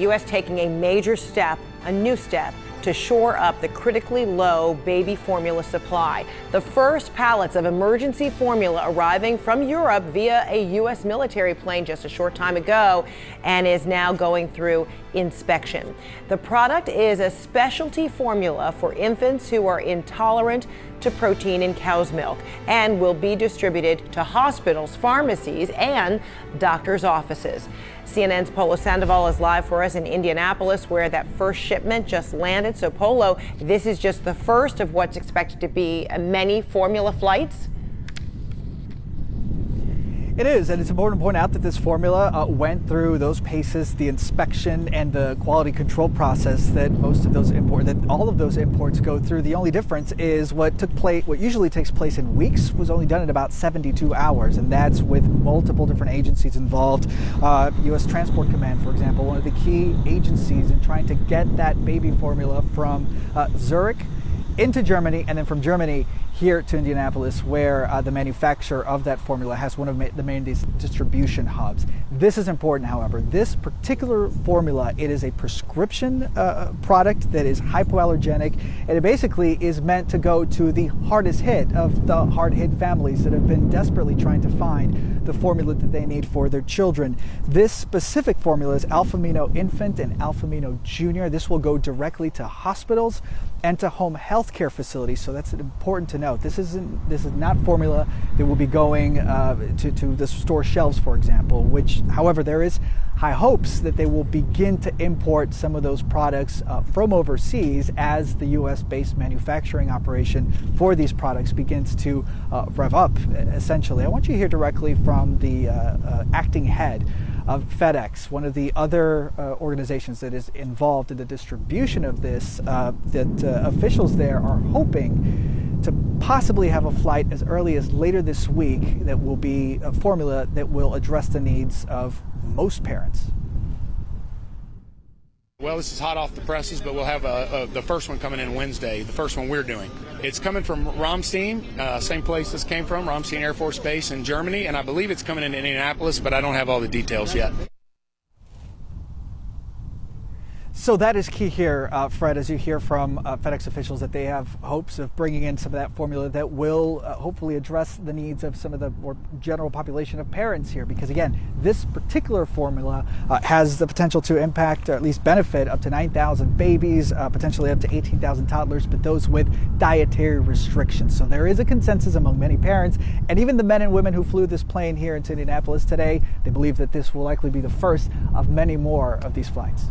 U.S. taking a major step, a new step, to shore up the critically low baby formula supply. The first pallets of emergency formula arriving from Europe via a U.S. military plane just a short time ago and is now going through inspection. The product is a specialty formula for infants who are intolerant to protein in cow's milk and will be distributed to hospitals, pharmacies, and doctors' offices. CNN's Polo Sandoval is live for us in Indianapolis, where that first shipment just landed. So, Polo, this is just the first of what's expected to be many formula flights. It is, and it's important to point out that this formula went through those paces, the inspection and the quality control process that all of those imports go through. The only difference is what usually takes place in weeks was only done in about 72 hours, and that's with multiple different agencies involved. U.S. Transport Command, for example, one of the key agencies in trying to get that baby formula from Zurich into Germany, and then from Germany here to Indianapolis, where the manufacturer of that formula has one of the main distribution hubs. This is important, however. This particular formula, it is a prescription product that is hypoallergenic, and it basically is meant to go to the hardest hit of the hard-hit families that have been desperately trying to find the formula that they need for their children. This specific formula is Alphamino Infant and Alphamino Junior. This will go directly to hospitals and to home health care facilities, so that's important to note. This is not formula that will be going to the store shelves, for example, which, however, there is high hopes that they will begin to import some of those products from overseas as the U.S.-based manufacturing operation for these products begins to rev up, essentially. I want you to hear directly from the acting head of FedEx, one of the other organizations that is involved in the distribution of this, that officials there are hoping to possibly have a flight as early as later this week that will be a formula that will address the needs of most parents. Well, this is hot off the presses, but we'll have the first one coming in Wednesday, the first one we're doing. It's coming from Ramstein, same place this came from, Ramstein Air Force Base in Germany, and I believe it's coming in Indianapolis, but I don't have all the details yet. So that is key here, Fred, as you hear from FedEx officials, that they have hopes of bringing in some of that formula that will hopefully address the needs of some of the more general population of parents here. Because again, this particular formula has the potential to impact, or at least benefit, up to 9,000 babies, potentially up to 18,000 toddlers, but those with dietary restrictions. So there is a consensus among many parents, and even the men and women who flew this plane here into Indianapolis today, they believe that this will likely be the first of many more of these flights.